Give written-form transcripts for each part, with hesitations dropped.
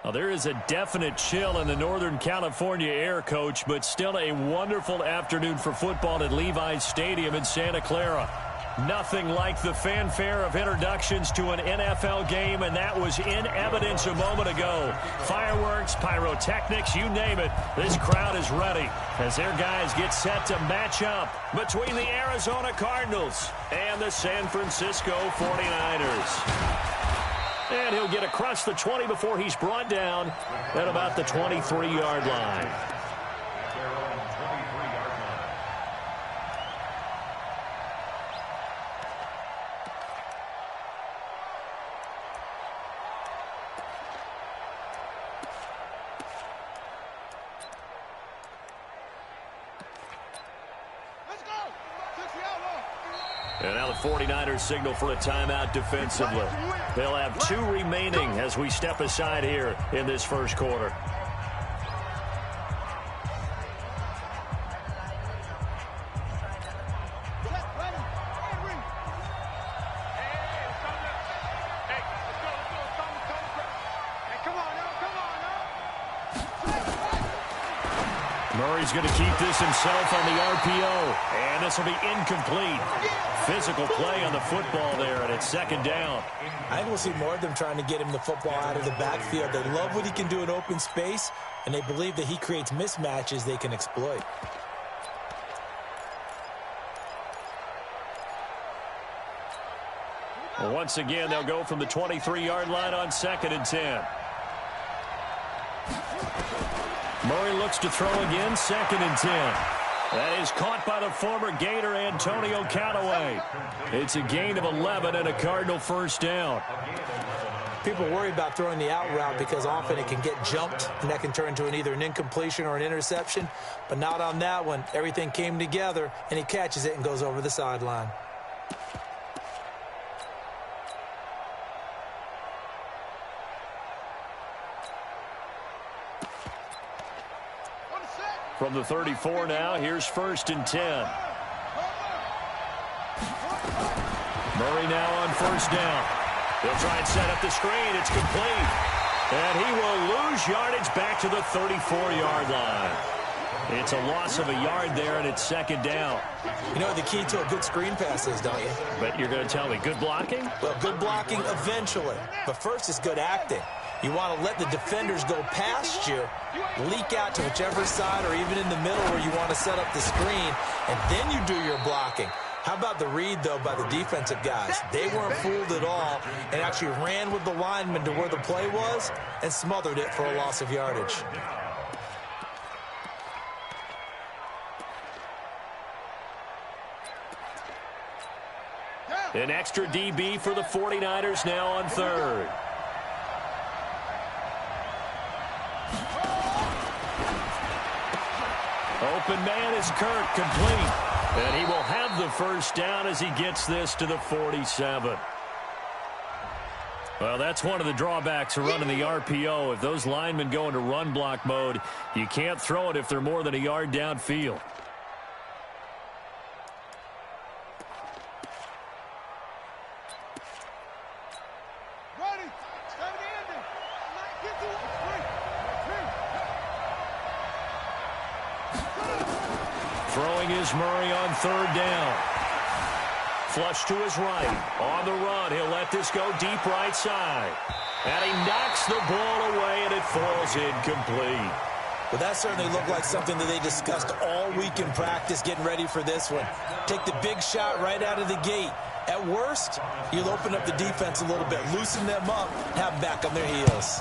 Well, there is a definite chill in the Northern California air, Coach, but still a wonderful afternoon for football at Levi's Stadium in Santa Clara. Nothing like the fanfare of introductions to an NFL game, and that was in evidence a moment ago. Fireworks, pyrotechnics, you name it. This crowd is ready as their guys get set to match up between the Arizona Cardinals and the San Francisco 49ers. And he'll get across the 20 before he's brought down at about the 23-yard line. And now the 49ers signal for a timeout defensively. They'll have 2 remaining as we step aside here in this first quarter. Murray's going to keep this himself on the RPO, and this will be incomplete. Physical play on the football there, and it's second down. I think we'll see more of them trying to get him the football out of the backfield. They love what he can do in open space, and they believe that he creates mismatches they can exploit. Well, once again, they'll go from the 23-yard line on 2nd and 10. Murray looks to throw again, 2nd and 10. That is caught by the former Gator Antonio Callaway. It's a gain of 11 and a Cardinal first down. People worry about throwing the out route because often it can get jumped, and that can turn into either an incompletion or an interception. But not on that one. Everything came together, and he catches it and goes over the sideline. From the 34 now, here's 1st and 10. Murray now on 1st down. He'll try and set up the screen. It's complete. And he will lose yardage back to the 34-yard line. It's a loss of a yard there, and it's 2nd down. You know what the key to a good screen pass is, don't you? But you're going to tell me, good blocking? Well, good blocking eventually. But first is good acting. You want to let the defenders go past you, leak out to whichever side or even in the middle where you want to set up the screen, and then you do your blocking. How about the read, though, by the defensive guys? They weren't fooled at all and actually ran with the lineman to where the play was and smothered it for a loss of yardage. An extra DB for the 49ers now on 3rd. Open man is Kirk, complete. And he will have the first down as he gets this to the 47. Well, that's one of the drawbacks of running the RPO. If those linemen go into run block mode, you can't throw it if they're more than a yard downfield. Throwing is Murray on 3rd down. Flush to his right. On the run, he'll let this go deep right side. And he knocks the ball away, and it falls incomplete. Well, that certainly looked like something that they discussed all week in practice getting ready for this one. Take the big shot right out of the gate. At worst, you'll open up the defense a little bit, loosen them up, have them back on their heels.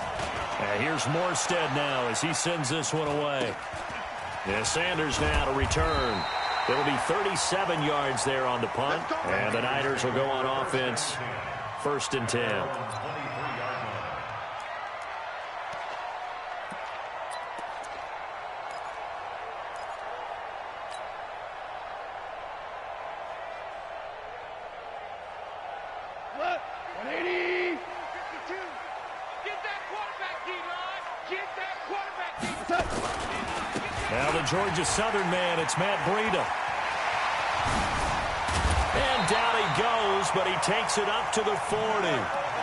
And here's Morstead now as he sends this one away. And Sanders now to return. It'll be 37 yards there on the punt. And the Niners will go on offense. 1st and 10. Now the Georgia Southern man, it's Matt Breida. And down he goes, but he takes it up to the 40.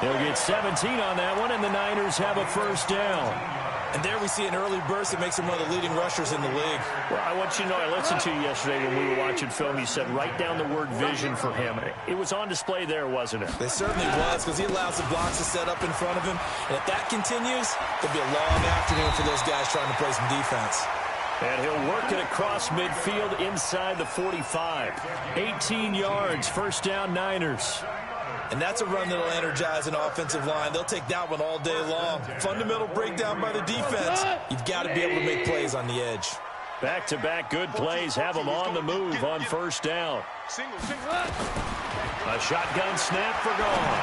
He'll get 17 on that one, and the Niners have a first down. And there we see an early burst that makes him one of the leading rushers in the league. Well, I want you to know, I listened to you yesterday when we were watching film. You said write down the word vision for him. It was on display there, wasn't it? It certainly was, because he allows the blocks to set up in front of him. And if that continues, it'll be a long afternoon for those guys trying to play some defense. And he'll work it across midfield inside the 45. 18 yards, first down, Niners. And that's a run that'll energize an offensive line. They'll take that one all day long. Fundamental breakdown by the defense. You've got to be able to make plays on the edge. Back-to-back good plays have them on the move on first down. A shotgun snap for gone.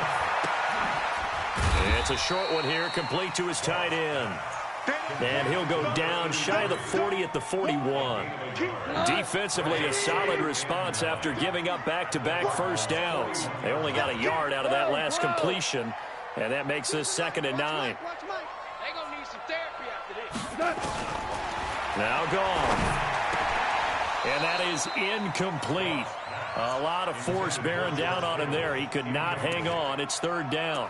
It's a short one here, complete to his tight end. And he'll go down shy of the 40 at the 41. Defensively, a solid response after giving up back-to-back first downs. They only got a yard out of that last completion, and that makes this 2nd and 9. Now gone. And that is incomplete. A lot of force bearing down on him there. He could not hang on. It's 3rd down.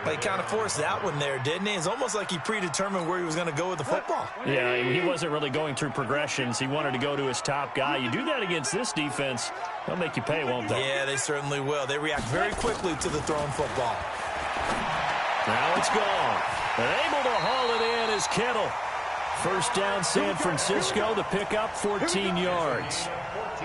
He kind of forced that one there, didn't he? It's almost like he predetermined where he was going to go with the football. Yeah, he wasn't really going through progressions. He wanted to go to his top guy. You do that against this defense, they'll make you pay, won't they? Yeah, they certainly will. They react very quickly to the thrown football. Now it's gone. And able to haul it in is Kittle. First down, San Francisco. The pickup, 14 yards.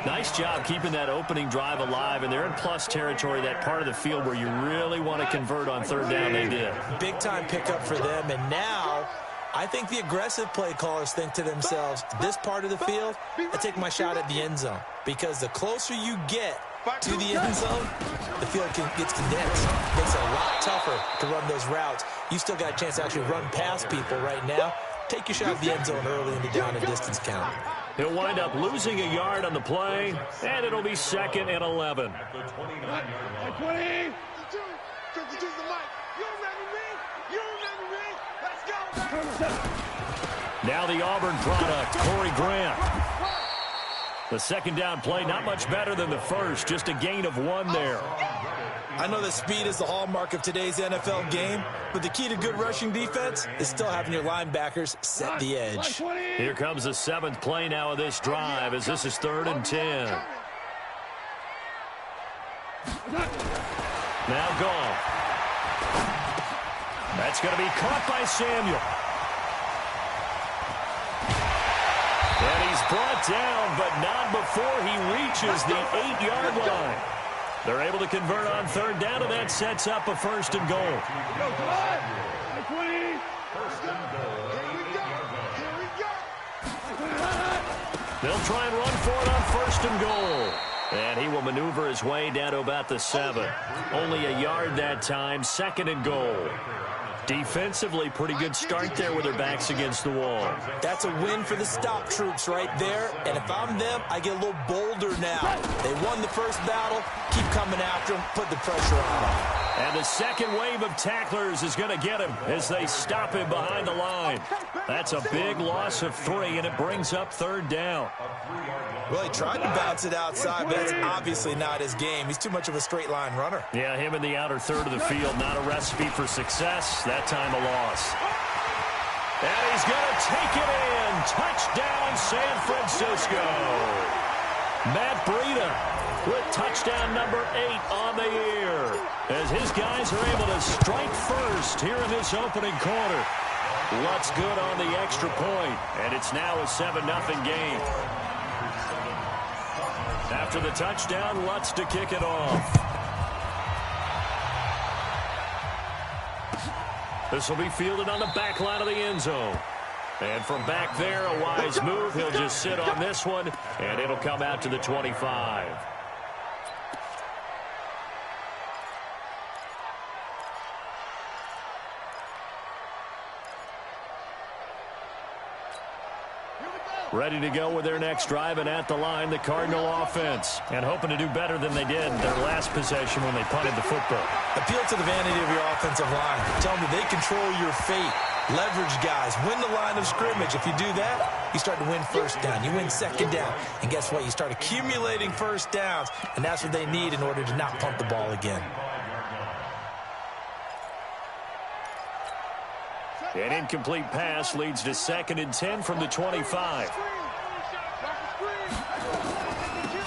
Nice job keeping that opening drive alive, and they're in plus territory, that part of the field where you really want to convert on 3rd down. They did. Big-time pickup for them, and now I think the aggressive play callers think to themselves, this part of the field, I take my shot at the end zone, because the closer you get to the end zone, the field gets condensed. Makes it a lot tougher to run those routes. You still got a chance to actually run past people right now. Take your shot at the end zone early in the down and distance count. He'll wind up losing a yard on the play, and it'll be 2nd and 11. Now the Auburn product, Corey Grant. The 2nd down play, not much better than the first, just a gain of 1 there. I know that speed is the hallmark of today's NFL game, but the key to good rushing defense is still having your linebackers set the edge. Here comes the 7th play now of this drive, as this is 3rd and 10. Now gone. That's going to be caught by Samuel. And he's brought down, but not before he reaches the 8-yard line. They're able to convert on 3rd down, and that sets up a 1st and goal. They'll try and run for it on 1st and goal. And he will maneuver his way down to about the 7. Only a yard that time, 2nd and goal. Defensively, pretty good start there with their backs against the wall. That's a win for the stop troops right there. And if I'm them, I get a little bolder now. They won the first battle. Keep coming after them. Put the pressure on them. And the second wave of tacklers is going to get him as they stop him behind the line. That's a big loss of 3, and it brings up 3rd down. Well, he tried to bounce it outside, but that's obviously not his game. He's too much of a straight-line runner. Yeah, him in the outer 3rd of the field, not a recipe for success. That time a loss. And he's going to take it in. Touchdown, San Francisco. Matt Breida with touchdown number 8 on the year, as his guys are able to strike first here in this opening quarter. Lutz good on the extra point, and it's now a 7-0 game. After the touchdown, Lutz to kick it off. This will be fielded on the back line of the end zone. And from back there, a wise move. He'll just sit on this one, and it'll come out to the 25. Ready to go with their next drive, and at the line, the Cardinal offense. And hoping to do better than they did in their last possession when they punted the football. Appeal to the vanity of your offensive line. Tell them they control your fate. Leverage guys. Win the line of scrimmage. If you do that, you start to win first down. You win second down. And guess what? You start accumulating first downs. And that's what they need in order to not punt the ball again. An incomplete pass leads to 2nd and 10 from the 25.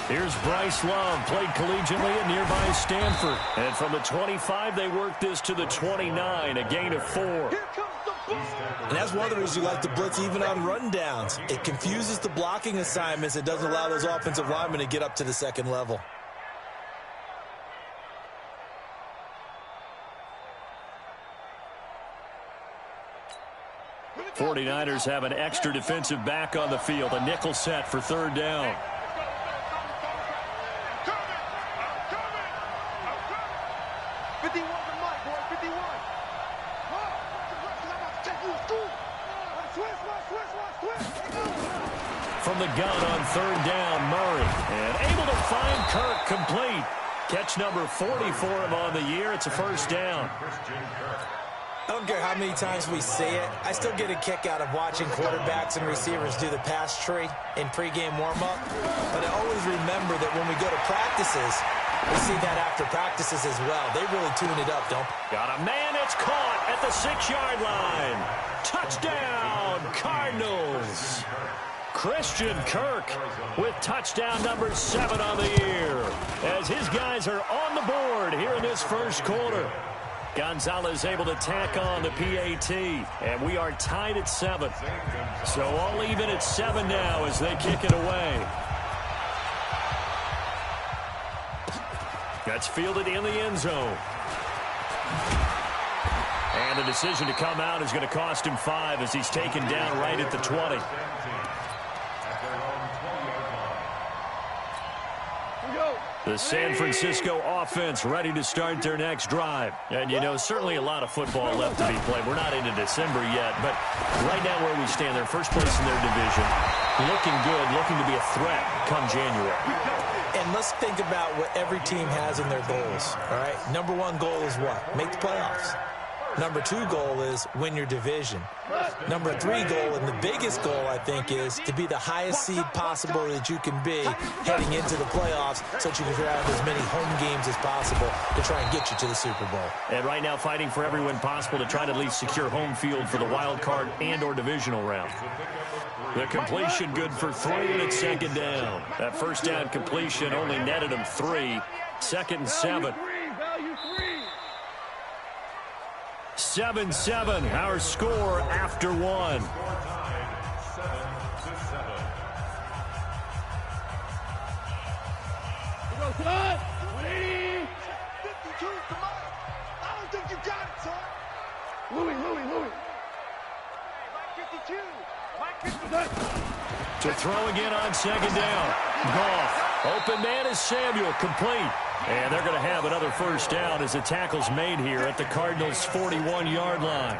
Here's Bryce Love, played collegiately at nearby Stanford. And from the 25, they work this to the 29, a gain of 4. And that's one of the reasons you like to blitz even on rundowns. It confuses the blocking assignments. It doesn't allow those offensive linemen to get up to the second level. The 49ers have an extra defensive back on the field, a nickel set for 3rd down. From the gun on 3rd down, Murray. And able to find Kirk complete. Catch number 40 for him on the year. It's a 1st down. I don't care how many times we see it. I still get a kick out of watching quarterbacks and receivers do the pass tree in pregame warm-up. But I always remember that when we go to practices, we see that after practices as well. They really tune it up, don't they? Got a man. It's caught at the 6-yard line. Touchdown, Cardinals. Christian Kirk with touchdown number 7 on the year. As his guys are on the board here in this 1st quarter. Gonzalez able to tack on the PAT, and we are tied at 7. So all even at 7 now as they kick it away. That's fielded in the end zone. And the decision to come out is going to cost him 5 as he's taken down right at the 20. The San Francisco offense ready to start their next drive. And, you know, certainly a lot of football left to be played. We're not into December yet, but right now where we stand, they're first place in their division. Looking good, looking to be a threat come January. And let's think about what every team has in their goals, all right? Number 1 goal is what? Make the playoffs. Number 2 goal is win your division. Number 3 goal, and the biggest goal, I think, is to be the highest seed possible that you can be heading into the playoffs so that you can have as many home games as possible to try and get you to the Super Bowl. And right now fighting for every win possible to try to at least secure home field for the wild card and or divisional round. The completion good for 3, and it's 2nd down. That 1st down completion only netted him 3. 2nd and 7. 7-7, our score after 1. To throw again on 2nd down. Goff. Open man is Samuel, complete. And they're going to have another 1st down as the tackle's made here at the Cardinals' 41-yard line.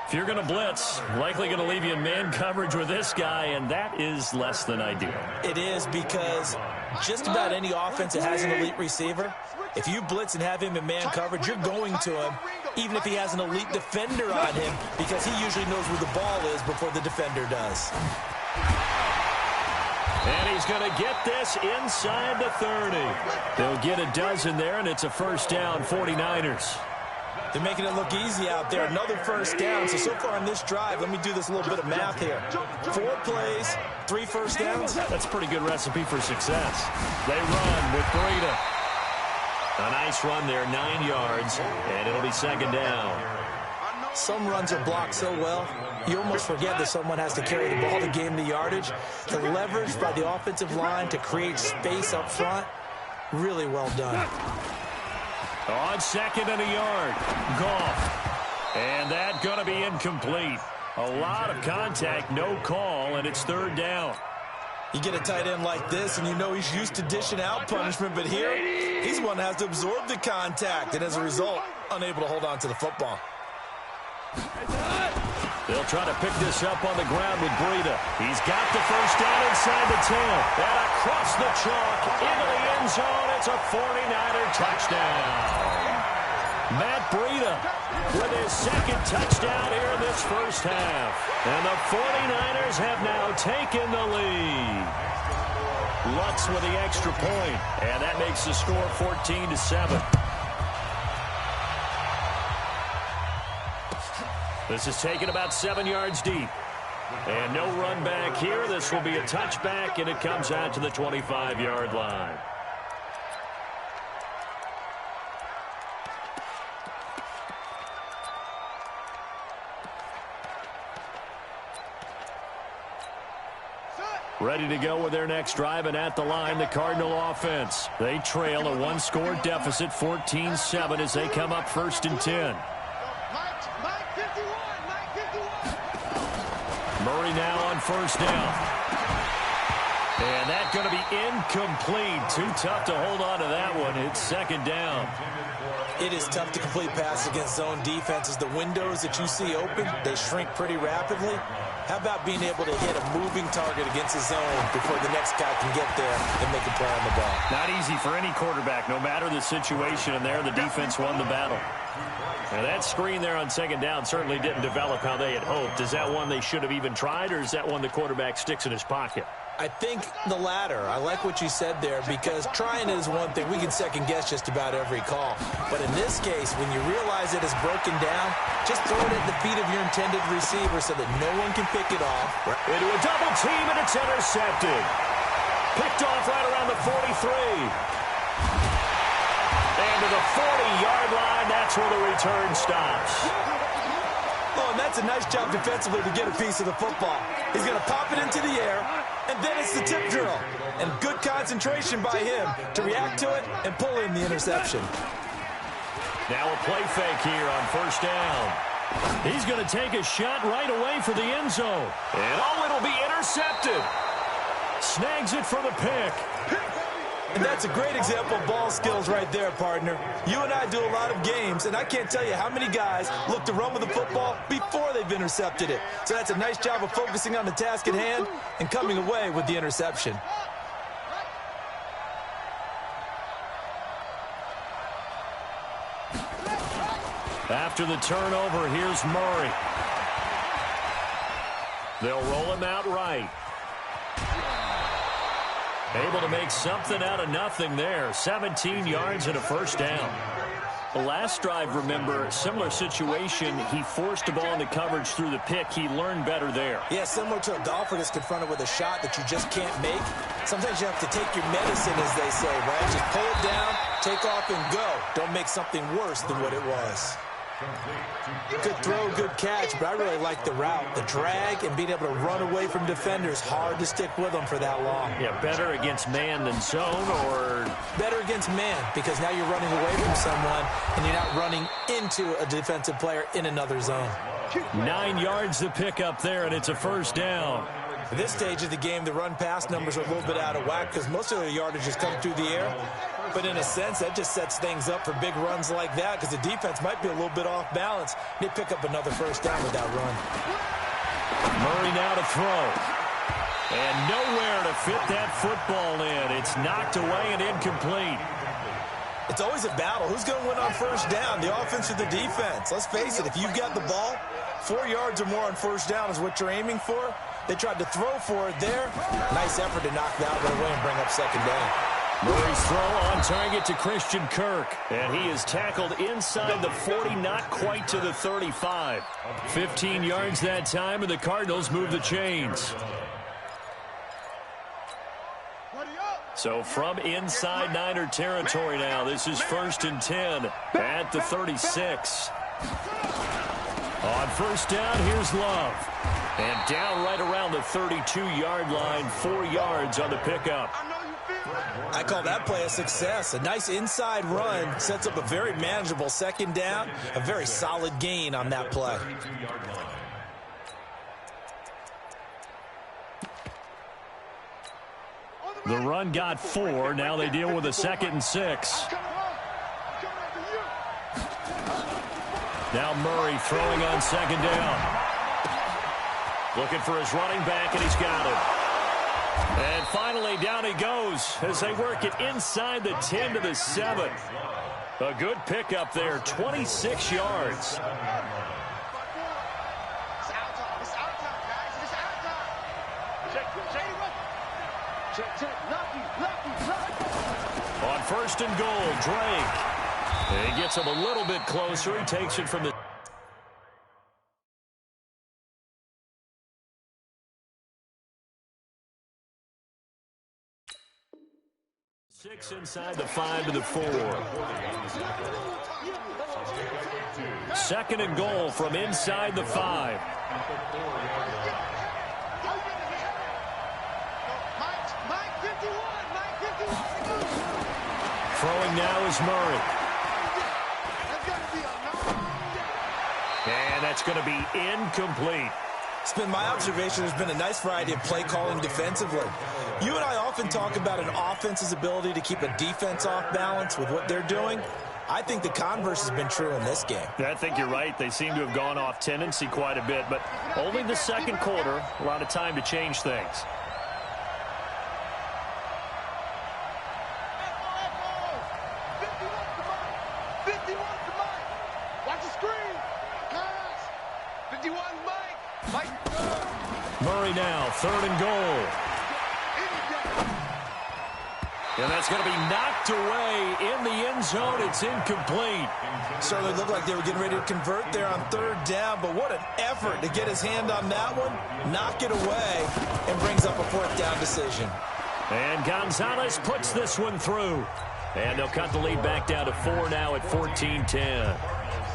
If you're going to blitz, likely going to leave you in man coverage with this guy, and that is less than ideal. It is, because just about any offense that has an elite receiver, if you blitz and have him in man coverage, you're going to him, even if he has an elite defender on him, because he usually knows where the ball is before the defender does. And he's going to get this inside the 30. They'll get a dozen there, and it's a 1st down, 49ers. They're making it look easy out there. Another 1st down. So far in this drive, let me do this little bit of math here. 4 plays, 3 1st downs. That's a pretty good recipe for success. They run with Breida. A nice run there, 9 yards, and it'll be 2nd down. Some runs are blocked so well, you almost forget that someone has to carry the ball to gain the yardage. The leverage by the offensive line to create space up front, really well done. On 2nd and a yard, Goff. And that going to be incomplete. A lot of contact, no call, and it's 3rd down. You get a tight end like this, and you know he's used to dishing out punishment, but here, he's the one that has to absorb the contact, and as a result, unable to hold on to the football. They'll try to pick this up on the ground with Breida. He's got the 1st down inside the 10. And across the chalk into the end zone. It's a 49er touchdown. Matt Breida with his 2nd touchdown here in this 1st half. And the 49ers have now taken the lead. Lutz with the extra point. And that makes the score 14-7. This is taken about 7 yards deep. And no run back here. This will be a touchback, and it comes out to the 25-yard line. Ready to go with their next drive, and at the line, the Cardinal offense. They trail a one-score deficit, 14-7, as they come up 1st and 10. Murray now on 1st down. And that's going to be incomplete. Too tough to hold on to that one. It's 2nd down. It is tough to complete passes against zone defenses. The windows that you see open, they shrink pretty rapidly. How about being able to hit a moving target against a zone before the next guy can get there and make a play on the ball? Not easy for any quarterback, no matter the situation, and there the defense won the battle. Now that screen there on 2nd down certainly didn't develop how they had hoped. Is that one they should have even tried, or is that one the quarterback sticks in his pocket? I think the latter. I like what you said there, because trying it is one thing. We can second-guess just about every call. But in this case, when you realize it is broken down, just throw it at the feet of your intended receiver so that no one can pick it off. Into a double team, and it's intercepted. Picked off right around the 43. And to the 40-yard line, that's where the return stops. Oh, and that's a nice job defensively to get a piece of the football. He's going to pop it into the air, and then it's the tip drill. And good concentration by him to react to it and pull in the interception. Now a play fake here on 1st down. He's going to take a shot right away for the end zone. And oh, it'll be intercepted. Snags it for the pick. And that's a great example of ball skills right there, partner. You and I do a lot of games, and I can't tell you how many guys look to run with the football before they've intercepted it. So that's a nice job of focusing on the task at hand and coming away with the interception. After the turnover, here's Murray. They'll roll him out right. Able to make something out of nothing there. 17 yards and a 1st down. The last drive, remember, similar situation. He forced the ball into coverage through the pick. He learned better there. Yeah, similar to a golfer that's confronted with a shot that you just can't make. Sometimes you have to take your medicine, as they say, right? Just pull it down, take off, and go. Don't make something worse than what it was. Good throw, good catch, but I really like the route. The drag and being able to run away from defenders, hard to stick with them for that long. Yeah, better against man than zone, or? Better against man, because now you're running away from someone and you're not running into a defensive player in another zone. 9 yards to pick up there, and it's a 1st down. At this stage of the game, the run-pass numbers are a little bit out of whack because most of the yardage has come through the air. But in a sense, that just sets things up for big runs like that because the defense might be a little bit off balance. They pick up another 1st down with that run. Murray now to throw. And nowhere to fit that football in. It's knocked away and incomplete. It's always a battle. Who's going to win on 1st down, the offense or the defense? Let's face it, if you've got the ball, 4 yards or more on 1st down is what you're aiming for. They tried to throw for it there. Nice effort to knock that one away and bring up 2nd down. Murray's throw on target to Christian Kirk. And he is tackled inside the 40, not quite to the 35. 15 yards that time, and the Cardinals move the chains. So from inside Niner territory now, this is 1st and 10 at the 36. On 1st down, here's Love. And down right around the 32-yard line, 4 yards on the pickup. I call that play a success. A nice inside run sets up a very manageable 2nd down, a very solid gain on that play. The run got 4. Now they deal with a 2nd and 6. Now Murray throwing on 2nd down. Looking for his running back, and he's got it. And finally, down he goes as they work it inside the 10 to the 7. A good pickup there, 26 yards. On 1st and goal, Drake. And he gets him a little bit closer. He takes it from the 6 inside the 5 to the 4. 2nd and goal from inside the 5. Throwing now is Murray. And that's going to be incomplete. It's been my observation there's been a nice variety of play calling defensively. You and I often talk about an offense's ability to keep a defense off balance with what they're doing. I think the converse has been true in this game. I think you're right. They seem to have gone off tendency quite a bit, but only the 2nd quarter, a lot of time to change things. Murray now, 3rd and goal. And that's going to be knocked away in the end zone. It's incomplete. Certainly looked like they were getting ready to convert there on 3rd down, but what an effort to get his hand on that one, knock it away, and brings up a 4th down decision. And Gonzalez puts this one through. And they'll cut the lead back down to 4 now at 14-10.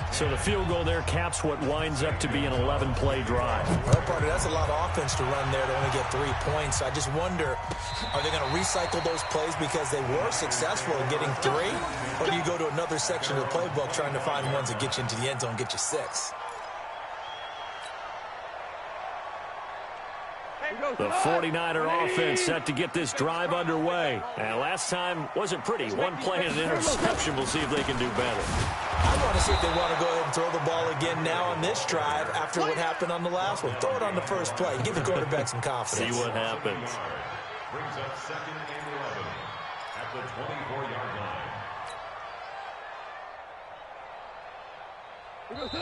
So the field goal there caps what winds up to be an 11-play drive. Well, partner, that's a lot of offense to run there to only get 3 points. I just wonder, are they going to recycle those plays because they were successful in getting 3? Or do you go to another section of the playbook trying to find ones that get you into the end zone and get you 6? The 49er offense set to get this drive underway. And last time wasn't pretty. 1 play and an interception. We'll see if they can do better. I want to see if they want to go ahead and throw the ball again now on this drive after what happened on the last one. Throw it on the first play. Give the quarterback some confidence. See what happens. Brings up 2nd and 11 at the 24-yard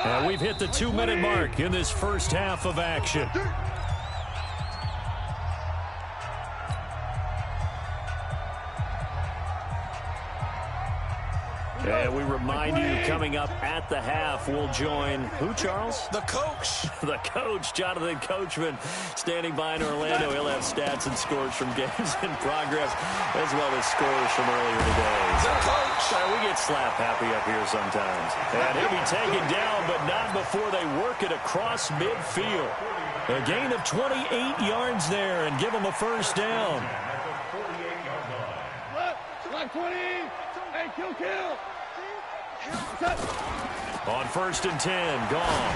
line. And we've hit the 2-minute mark in this first half of action. And we remind you, coming up at the half, we'll join who, Charles? The coach. The coach, Jonathan Coachman, standing by in Orlando. He'll have stats and scores from games in progress, as well as scores from earlier today. The coach. We get slap happy up here sometimes. And he'll be taken down, but not before they work it across midfield. A gain of 28 yards there and give them a first down. Like 20. Hey, kill. On 1st and 10, Goff.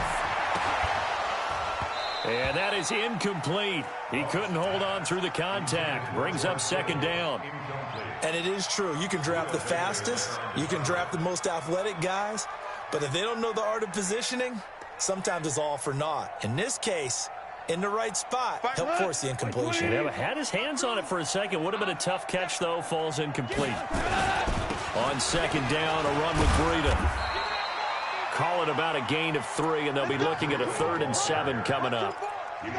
And that is incomplete. He couldn't hold on through the contact. Brings up 2nd down. And it is true. You can draft the fastest. You can draft the most athletic guys. But if they don't know the art of positioning, sometimes it's all for naught. In this case, in the right spot, help force the incompletion. Yeah, had his hands on it for a second. Would have been a tough catch, though. Falls incomplete. On 2nd down, a run with Breida. Call it about a gain of 3, and they'll be looking at a 3rd and 7 coming up.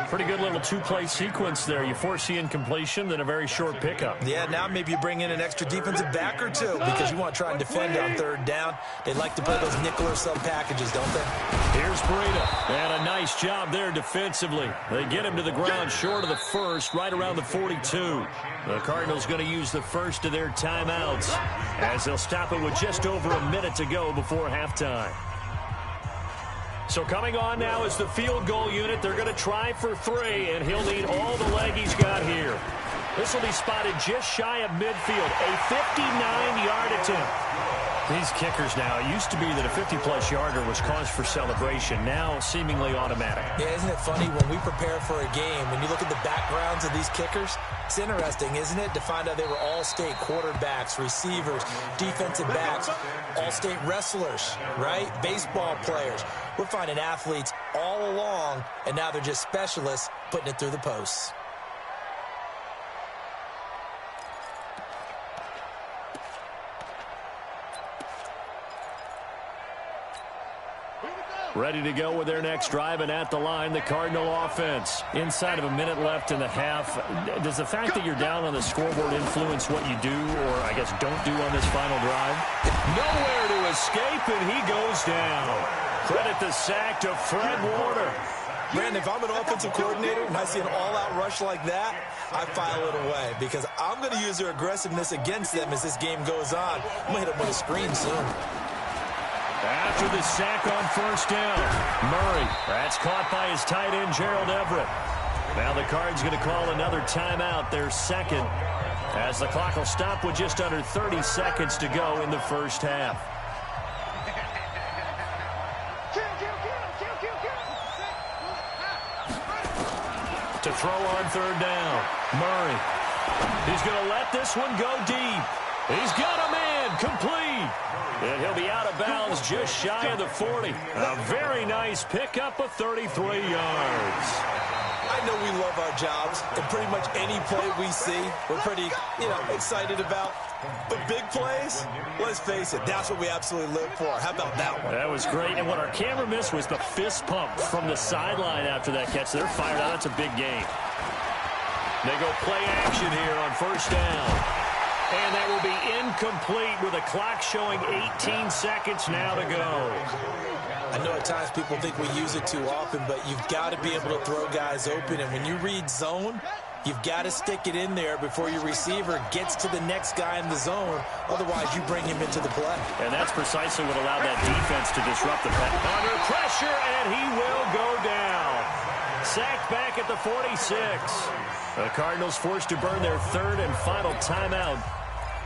Pretty good little 2-play sequence there. You force the incompletion, then a very short pickup. Yeah, now maybe you bring in an extra defensive back or 2 because you want to try and defend on 3rd down. They like to play those nickel or sub packages, don't they? Here's Breida. And a nice job there defensively. They get him to the ground short of the 1st, right around the 42. The Cardinals going to use the first of their timeouts as they'll stop it with just over a minute to go before halftime. So coming on now is the field goal unit. They're going to try for 3, and he'll need all the leg he's got here. This will be spotted just shy of midfield. A 59-yard attempt. These kickers now, it used to be that a 50-plus yarder was cause for celebration. Now seemingly automatic. Yeah, isn't it funny when we prepare for a game, when you look at the backgrounds of these kickers, it's interesting, isn't it, to find out they were all-state quarterbacks, receivers, defensive backs, all-state wrestlers, right? Baseball players. We're finding athletes all along, and now they're just specialists putting it through the posts. Ready to go with their next drive, and at the line, the Cardinal offense. Inside of a minute left in the half, does the fact that you're down on the scoreboard influence what you do, or I guess don't do on this final drive? Nowhere to escape, and he goes down. Credit the sack to Fred Warner. Brandon, if I'm an offensive coordinator and I see an all-out rush like that, I file it away because I'm going to use their aggressiveness against them as this game goes on. I'm going to hit them with a screen soon. After the sack on first down, Murray. That's caught by his tight end, Gerald Everett. Now the Cards going to call another timeout, their second, as the clock will stop with just under 30 seconds to go in the first half. To throw on third down, Murray. He's going to let this one go deep. He's got a man, complete. And he'll be out of bounds just shy of the 40. A very nice pickup of 33 yards. I know we love our jobs, and pretty much any play we see, we're pretty, excited about. But big plays, let's face it, that's what we absolutely live for. How about that one? That was great, and what our camera missed was the fist pump from the sideline after that catch. They're fired out. That's a big game. They go play action here on first down. And that will be incomplete with a clock showing 18 seconds now to go. I know at times people think we use it too often, but you've got to be able to throw guys open. And when you read zone, you've got to stick it in there before your receiver gets to the next guy in the zone. Otherwise, you bring him into the play. And that's precisely what allowed that defense to disrupt the pass. Under pressure, and he will go down. Sacked back at the 46. The Cardinals forced to burn their third and final timeout,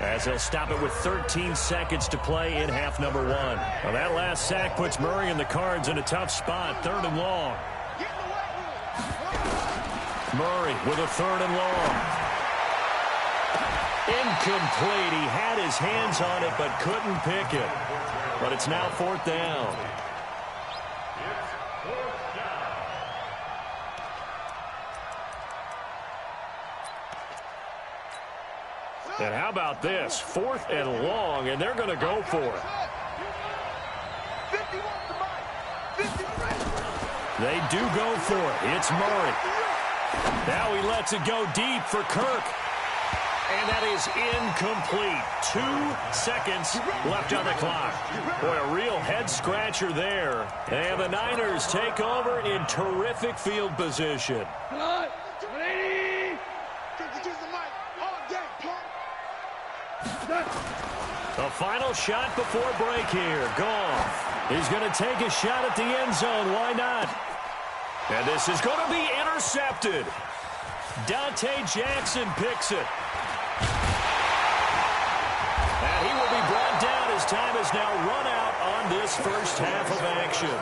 as they'll stop it with 13 seconds to play in half number one. Well, that last sack puts Murray and the Cards in a tough spot, third and long. Murray with a third and long. Incomplete. He had his hands on it but couldn't pick it. But it's now fourth down. And how about this? Fourth and long, and they're going to go for it. They do go for it. It's Murray. Now he lets it go deep for Kirk. And that is incomplete. 2 seconds left on the clock. Boy, a real head-scratcher there. And the Niners take over in terrific field position. The final shot before break here. Goff. He's going to take a shot at the end zone. Why not? And this is going to be intercepted. Dante Jackson picks it. And he will be brought down as time has now run out on this first half of action.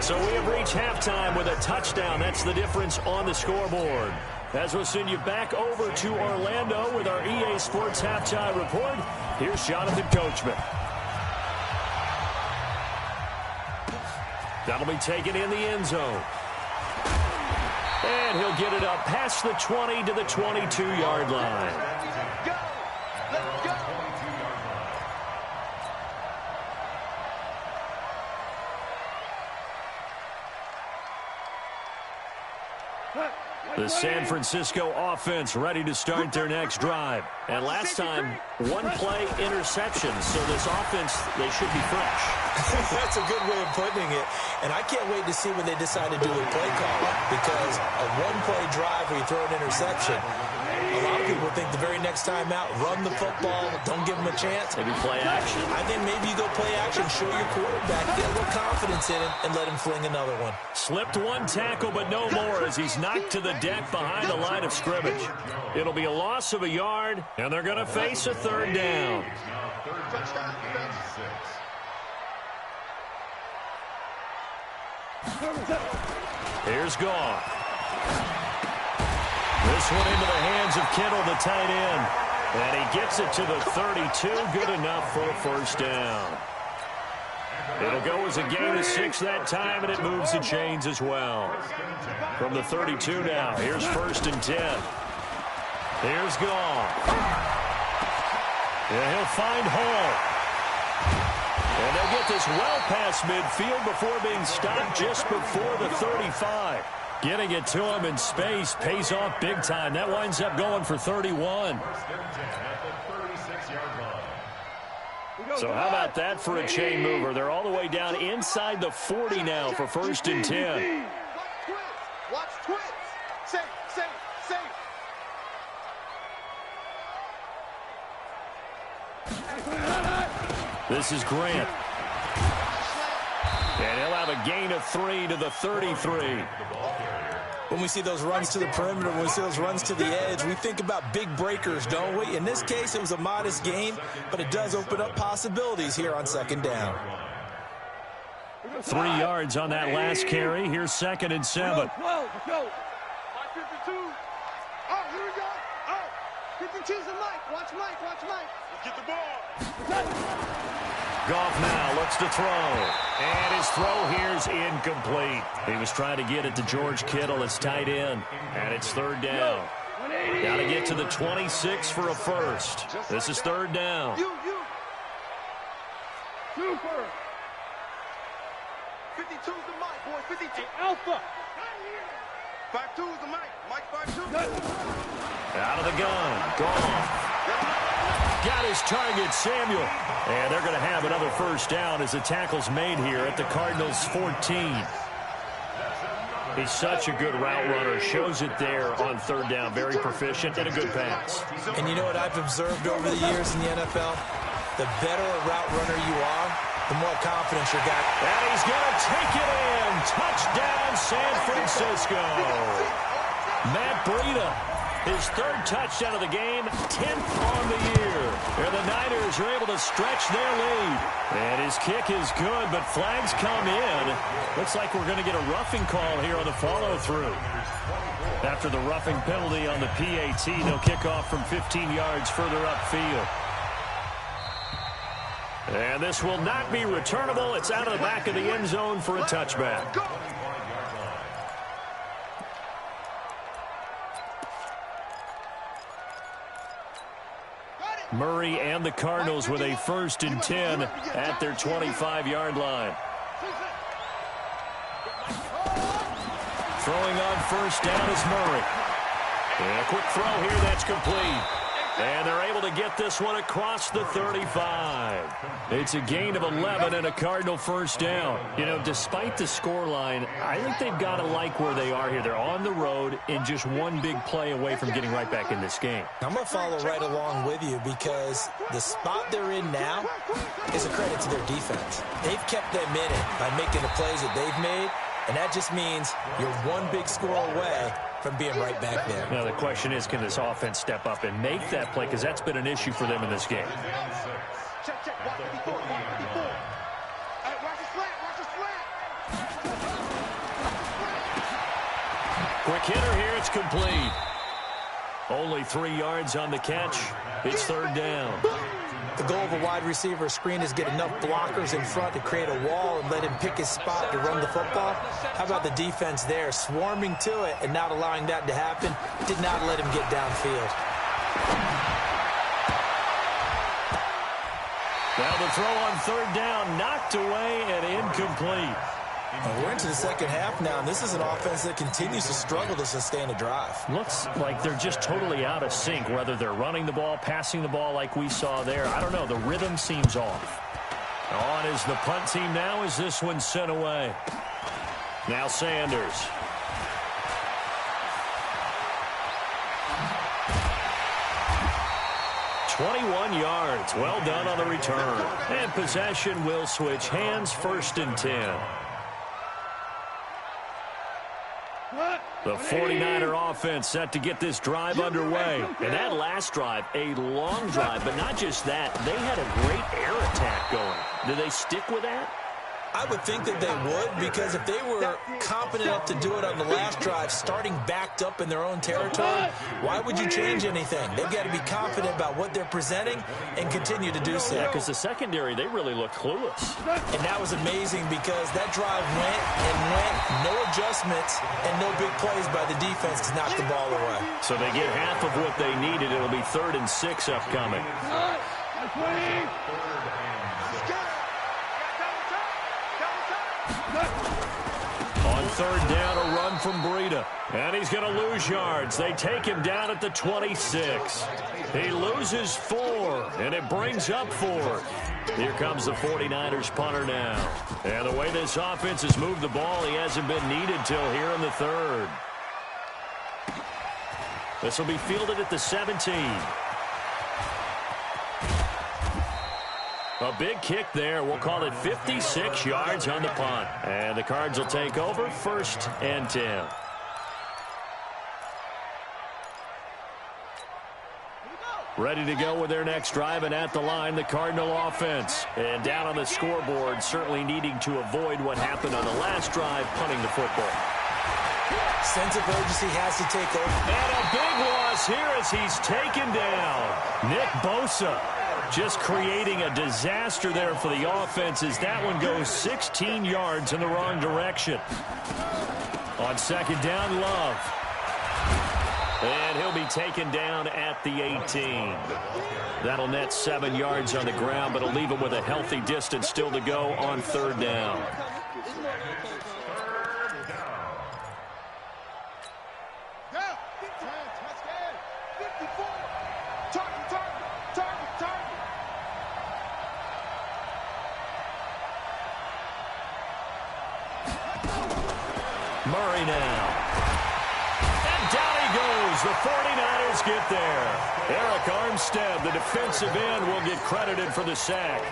So we have reached halftime with a touchdown. That's the difference on the scoreboard. As we'll send you back over to Orlando with our EA Sports Halftime Report, here's Jonathan Coachman. That'll be taken in the end zone. And he'll get it up past the 20 to the 22-yard line. The San Francisco offense ready to start their next drive. And last time, one play interception. So this offense, they should be fresh. That's a good way of putting it. And I can't wait to see when they decide to do a play call. Because a one-play drive where you throw an interception, a lot of people think the very next time out, run the football, don't give them a chance. Maybe play action. I think maybe you go play action, show your quarterback, get a little confidence in him, and let him fling another one. Slipped one tackle, but no more as he's knocked to the deck behind the line of scrimmage. It'll be a loss of a yard, and they're going to face a third down. Here's Goff. This one into the hands of Kittle, the tight end. And he gets it to the 32. Good enough for a first down. It'll go as a gain of 6 that time, and it moves the chains as well. From the 32 now, here's first and 10. Here's Goff. And he'll find Hall. And they'll get this well past midfield before being stopped just before the 35. Getting it to him in space pays off big time. That winds up going for 31. So how about that for a chain mover? They're all the way down inside the 40 now for first and 10. This is Grant. And he'll have a gain of 3 to the 33. When we see those runs to the perimeter, when we see those runs to the edge, we think about big breakers, don't we? In this case, it was a modest gain, but it does open up possibilities here on second down. 3 yards on that last carry. Here's 2nd and 7. 12, let's go. 52. Oh, here we go. Oh, 52's the Mike. Watch Mike, watch Mike. Let's get the ball. Goff now looks to throw. And his throw here's incomplete. He was trying to get it to George Kittle, his tight end. And it's 3rd down. Got to get to the 26 for a first. This is 3rd down. Super. 52's the Mike, boy. 52. Hey, Alpha. 52's the Mike. Mike 52. Out of the gun. Goff. Got his target, Samuel. And they're going to have another first down as the tackle's made here at the Cardinals' 14. He's such a good route runner. Shows it there on 3rd down. Very proficient and a good pass. And you know what I've observed over the years in the NFL? The better a route runner you are, the more confidence you got. And he's going to take it in. Touchdown, San Francisco. Matt Breida. His 3rd touchdown of the game, 10th on the year. And the Niners are able to stretch their lead. And his kick is good, but flags come in. Looks like we're going to get a roughing call here on the follow-through. After the roughing penalty on the PAT, they'll kick off from 15 yards further upfield. And this will not be returnable. It's out of the back of the end zone for a touchback. Murray and the Cardinals with a 1st and 10 at their 25-yard line. Throwing on 1st down is Murray. And a quick throw here that's complete. And they're able to get this one across the 35. It's a gain of 11 and a Cardinal 1st down. You know, despite the scoreline, I think they've got to like where they are here. They're on the road and just one big play away from getting right back in this game. I'm going to follow right along with you because the spot they're in now is a credit to their defense. They've kept them in it by making the plays that they've made, and that just means you're one big score away from being right back there. Now, the question is, can this offense step up and make that play? Because that's been an issue for them in this game. Check. Watch the 54. Watch the slant. Quick hitter here. It's complete. Only 3 yards on the catch. It's 3rd down. The goal of a wide receiver screen is get enough blockers in front to create a wall and let him pick his spot to run the football. How about the defense there, swarming to it and not allowing that to happen? Did not let him get downfield. Now the throw on 3rd down, knocked away and incomplete. Well, we're into the second half now, and this is an offense that continues to struggle to sustain a drive. Looks like they're just totally out of sync, whether they're running the ball, passing the ball like we saw there. I don't know. The rhythm seems off. On is the punt team now as this one's sent away. Now Sanders. "21 yards. Well done on the return. And possession will switch hands, 1st and 10. The 49er offense set to get this drive underway. And that last drive, a long drive, but not just that. They had a great air attack going. Do they stick with that? I would think that they would, because if they were competent enough to do it on the last drive, starting backed up in their own territory, why would you change anything? They've got to be confident about what they're presenting and continue to do so. Yeah, because the secondary, they really look clueless. And that was amazing because that drive went, no adjustments, and no big plays by the defense to knock the ball away. So they get half of what they needed. It'll be 3rd and 6 upcoming. On 3rd down, a run from Breida. And he's going to lose yards. They take him down at the 26. He loses 4, and it brings up 4. Here comes the 49ers punter now. And the way this offense has moved the ball, he hasn't been needed till here in the 3rd. This will be fielded at the 17. A big kick there. We'll call it 56 yards on the punt. And the Cards will take over 1st and 10. Ready to go with their next drive, and at the line, the Cardinal offense. And down on the scoreboard, certainly needing to avoid what happened on the last drive, punting the football. Sense of urgency has to take over. And a big loss here as he's taken down. Nick Bosa just creating a disaster there for the offense as that one goes 16 yards in the wrong direction. On 2nd down, Love. And he'll be taken down at the 18. That'll net 7 yards on the ground, but it'll leave him with a healthy distance still to go on 3rd down. Murray now. And down he goes. The 49ers get there. Eric Armstead, the defensive end, will get credited for the sack.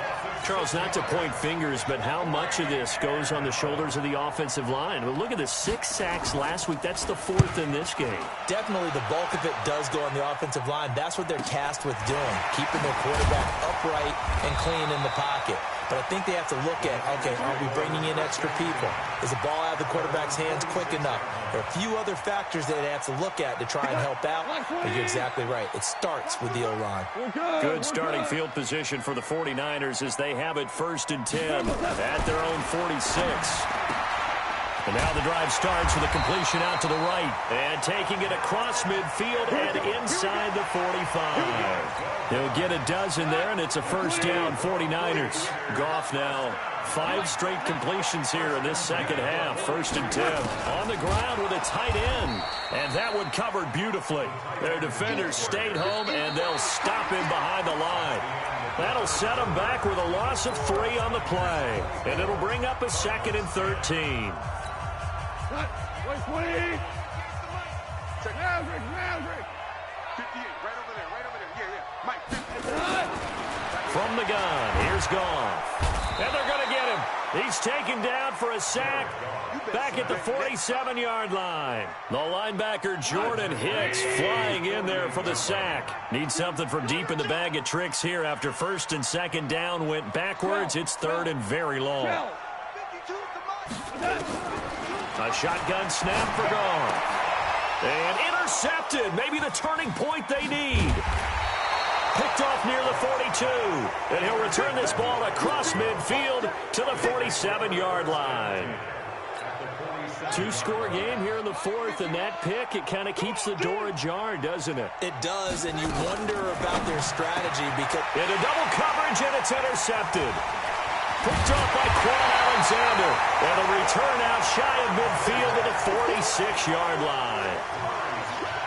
Charles, not to point fingers, but how much of this goes on the shoulders of the offensive line? Well, look at the 6 sacks last week. That's the 4th in this game. Definitely the bulk of it does go on the offensive line. That's what they're tasked with doing, keeping their quarterback upright and clean in the pocket. But I think they have to look at, okay, are we bringing in extra people? Is the ball out of the quarterback's hands quick enough? There are a few other factors that they have to look at to try and help out. But you're exactly right. It starts with the O-line. Good starting field position for the 49ers as they have it 1st and 10 at their own 46. And now the drive starts with a completion out to the right. And taking it across midfield and inside the 45. He'll get a dozen there, and it's a 1st down 49ers. Goff now 5 straight completions here in this 2nd half. 1st and 10. On the ground with a tight end. And that one covered beautifully. Their defenders stayed home, and they'll stop him behind the line. That'll set them back with a loss of 3 on the play. And it'll bring up a 2nd and 13. Wait, 20. Check. Maverick. 58, right over there. Yeah. Mike, 58. From the gun, here's Goff. And they're going to get him. He's taken down for a sack back at the 47-yard line. The linebacker, Jordan Hicks, flying in there for the sack. Needs something from deep in the bag of tricks here after 1st and 2nd down went backwards. It's 3rd and very long. A shotgun snap for Goff. And intercepted. Maybe the turning point they need. Picked off near the 42. And he'll return this ball across midfield to the 47-yard line. 2-score game here in the 4th, and that pick, it kind of keeps the door ajar, doesn't it? It does, and you wonder about their strategy because... Into double coverage, and it's intercepted. Picked off by Quan Alexander. And a return out shy of midfield to the 46-yard line.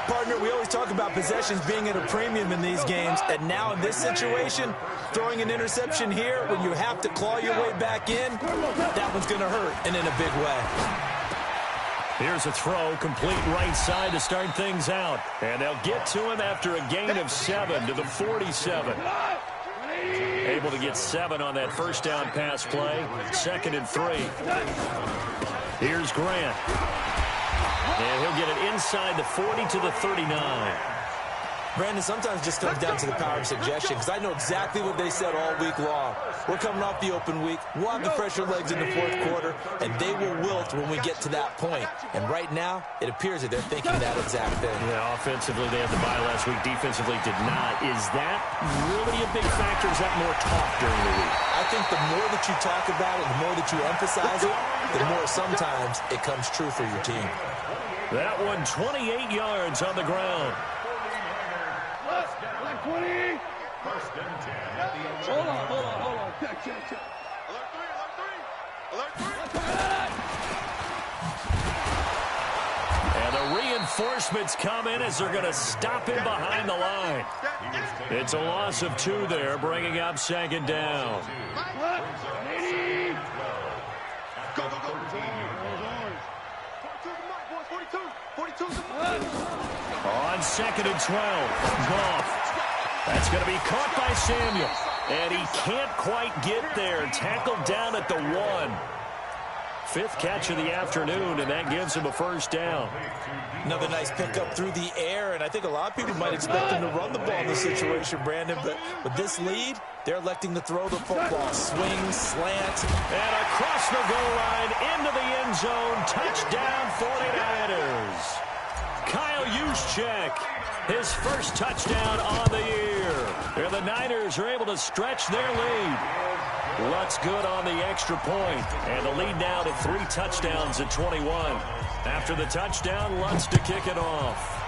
Partner, we always talk about possessions being at a premium in these games, and now in this situation, throwing an interception here when you have to claw your way back in, that one's going to hurt, and in a big way. Here's a throw, complete right side to start things out. And they'll get to him after a gain of 7 to the 47. Able to get 7 on that 1st down pass play. 2nd and 3. Here's Grant. And he'll get it inside the 40 to the 39. Brandon, sometimes it just comes down to the power of suggestion, because I know exactly what they said all week long. We're coming off the open week. We'll have the fresher legs in the 4th quarter, and they will wilt when we get to that point. And right now, it appears that they're thinking that exact thing. Yeah, offensively, they had the bye last week. Defensively, did not. Is that really a big factor? Is that more talk during the week? I think the more that you talk about it, the more that you emphasize it, the more sometimes it comes true for your team. That one, 28 yards on the ground. 20. First and 10 at the 8. Hold on. Check. Alert 3. And the reinforcements come in as they're going to stop him behind the line. It's a loss of 2 there, bringing up 2nd down. Go. 42. On 2nd and 12, Goff. That's going to be caught by Samuel. And he can't quite get there. Tackled down at the 1. 5th catch of the afternoon, and that gives him a first down. Another nice pickup through the air, and I think a lot of people might expect him to run the ball in this situation, Brandon, but with this lead, they're electing to throw the football. Swing, slant. And across the goal line, into the end zone, touchdown 49ers. Kyle Juszczyk, his first touchdown on the year. And the Niners are able to stretch their lead. Lutz good on the extra point, and the lead now to 3 touchdowns at 21. After the touchdown, Lutz to kick it off.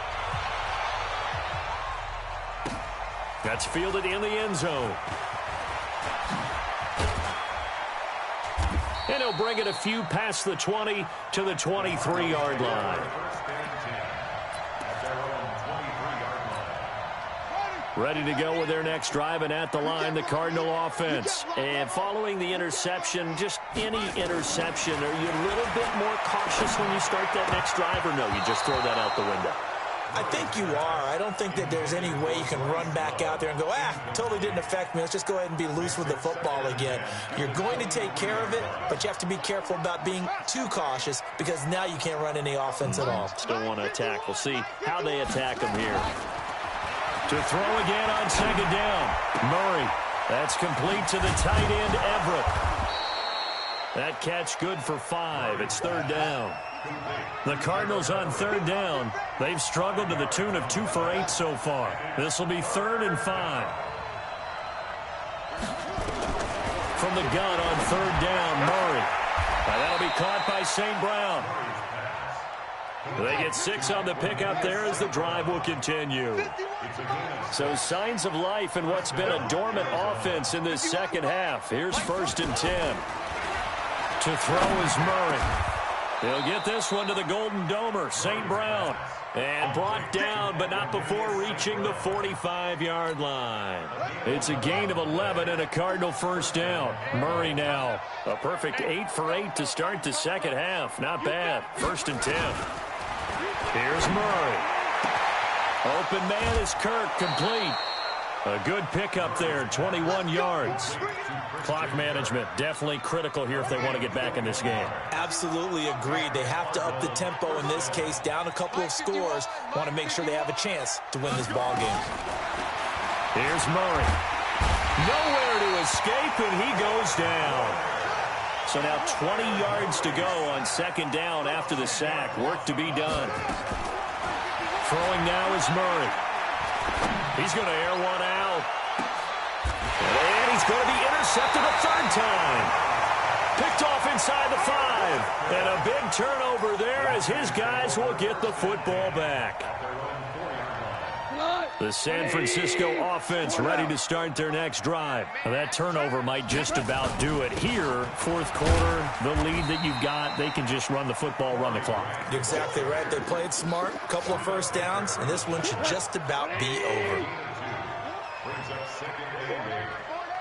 That's fielded in the end zone. And he'll bring it a few past the 20 to the 23-yard line. Ready to go with their next drive, and at the line, the Cardinal offense. And following the interception, just any interception, are you a little bit more cautious when you start that next drive, or no, you just throw that out the window? I think you are. I don't think that there's any way you can run back out there and go, totally didn't affect me. Let's just go ahead and be loose with the football again. You're going to take care of it, but you have to be careful about being too cautious because now you can't run any offense at all. Still want to attack. We'll see how they attack them here. To throw again on second down. Murray. That's complete to the tight end, Everett. That catch good for 5. It's 3rd down. The Cardinals on 3rd down. They've struggled to the tune of 2 for 8 so far. This will be 3rd and 5. From the gun on 3rd down, Murray. And that'll be caught by St. Brown. They get 6 on the pickup there as the drive will continue. So signs of life in what's been a dormant offense in this second half. Here's 1st and 10. To throw is Murray. He'll get this one to the Golden Domer, St. Brown. And brought down, but not before reaching the 45-yard line. It's a gain of 11 and a Cardinal first down. Murray now. A perfect 8 for 8 to start the second half. Not bad. 1st and 10. Here's Murray. Open man is Kirk, complete. A good pickup there, 21 yards. Clock management definitely critical here if they want to get back in this game. Absolutely agreed. They have to up the tempo in this case, down a couple of scores. Want to make sure they have a chance to win this ball game. Here's Murray. Nowhere to escape, and he goes down. So now 20 yards to go on 2nd down after the sack. Work to be done. Throwing now is Murray. He's going to air one out. And he's going to be intercepted a 3rd time. Picked off inside the 5. And a big turnover there as his guys will get the football back. The San Francisco offense ready to start their next drive. Now that turnover might just about do it here. 4th quarter, the lead that you've got, they can just run the football, run the clock. Exactly right. They played smart, a couple of first downs, and this one should just about be over. Brings up 2nd and 8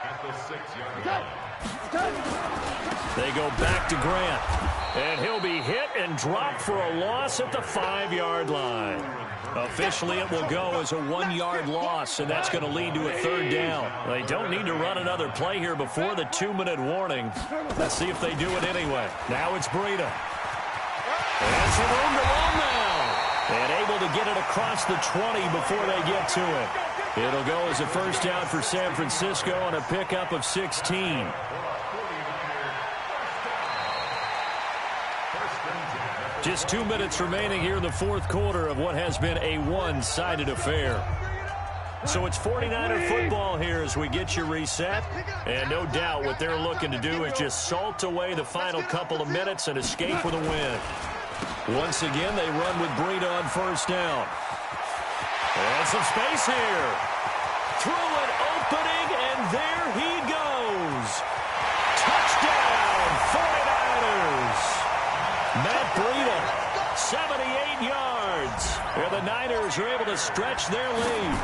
at the 6-yard line. They go back to Grant, and he'll be hit and dropped for a loss at the 5-yard line. Officially, it will go as a 1-yard loss, and that's going to lead to a 3rd down. They don't need to run another play here before the 2-minute warning. Let's see if they do it anyway. Now it's Breida. And some room to run now. And able to get it across the 20 before they get to it. It'll go as a first down for San Francisco on a pickup of 16. Just 2 minutes remaining here in the 4th quarter of what has been a one-sided affair. So it's 49er football here as we get you reset. And no doubt what they're looking to do is just salt away the final couple of minutes and escape with a win. Once again, they run with Breida on 1st down. And some space here. Through an opening, and there he goes. Touchdown, 49ers. Matt Breida, 78 yards. And the Niners are able to stretch their lead.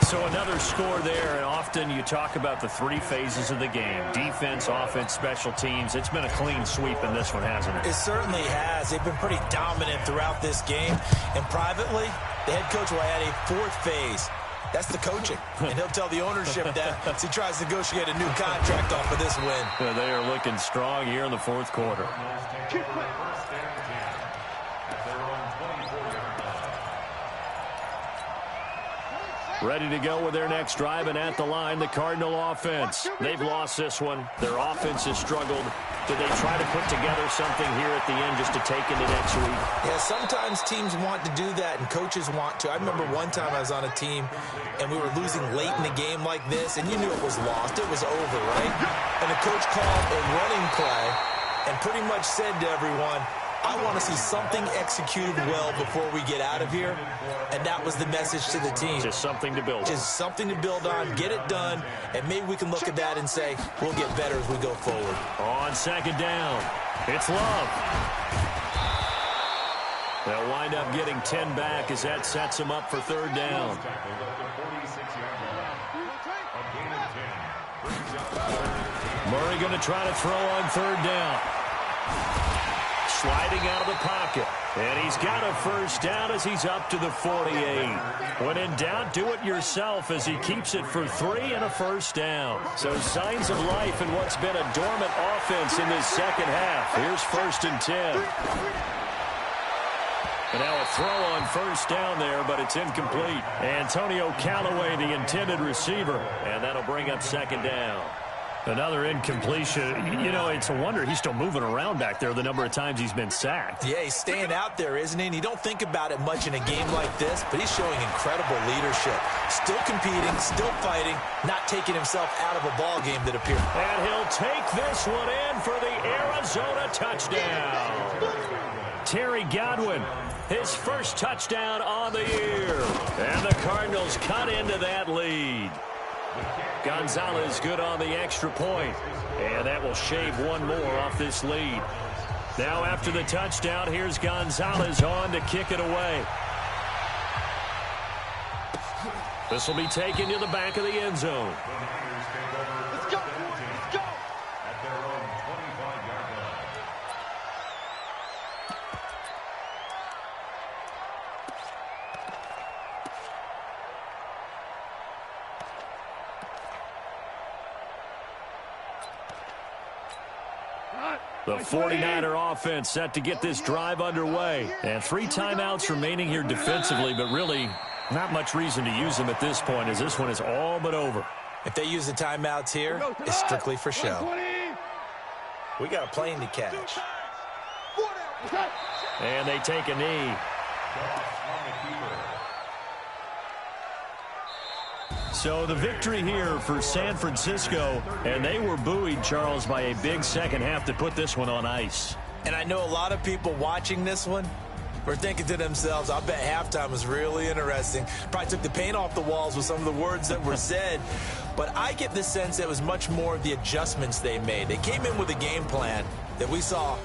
So another score there, and often you talk about the 3 phases of the game. Defense, offense, special teams. It's been a clean sweep in this one, hasn't it? It certainly has. They've been pretty dominant throughout this game. And privately, the head coach will add a 4th phase. That's the coaching. And he'll tell the ownership that as he tries to negotiate a new contract off of this win. They are looking strong here in the fourth quarter. Ready to go with their next drive, and at the line, the Cardinal offense. They've lost this one. Their offense has struggled. Do they try to put together something here at the end just to take into next week? Yeah, sometimes teams want to do that, and coaches want to. I remember one time I was on a team, and we were losing late in the game like this, and you knew it was lost. It was over, right? And the coach called a running play and pretty much said to everyone, I want to see something executed well before we get out of here. And that was the message to the team. Just something to build on. Just something to build on, get it done, and maybe we can look at that and say, we'll get better as we go forward. On second down, it's Love. They'll wind up getting 10 back as that sets them up for third down. Murray going to try to throw on third down. Sliding out of the pocket. And he's got a first down as he's up to the 48. When in doubt, do it yourself as he keeps it for 3 and a first down. So signs of life in what's been a dormant offense in this second half. Here's 1st and 10. And now a throw on first down there, but it's incomplete. Antonio Callaway, the intended receiver. And that'll bring up second down. Another incompletion. You know, it's a wonder he's still moving around back there the number of times he's been sacked. Yeah, he's staying out there, isn't he? And you don't think about it much in a game like this, but he's showing incredible leadership. Still competing, still fighting, not taking himself out of a ball game that appears. And he'll take this one in for the Arizona touchdown. Terry Godwin, his first touchdown on the year. And the Cardinals cut into that lead. Gonzalez good on the extra point. And that will shave one more off this lead. Now after the touchdown, here's Gonzalez on to kick it away. This will be taken to the back of the end zone. Let's go, let's go. At their own 25-yard line. The 49er offense set to get this drive underway. And 3 timeouts remaining here defensively, but really not much reason to use them at this point as this one is all but over. If they use the timeouts here, it's strictly for show. We got a plane to catch. And they take a knee. So the victory here for San Francisco, and they were buoyed, Charles, by a big second half to put this one on ice. And I know a lot of people watching this one were thinking to themselves, I bet halftime was really interesting. Probably took the paint off the walls with some of the words that were said. But I get the sense that it was much more of the adjustments they made. They came in with a game plan that we saw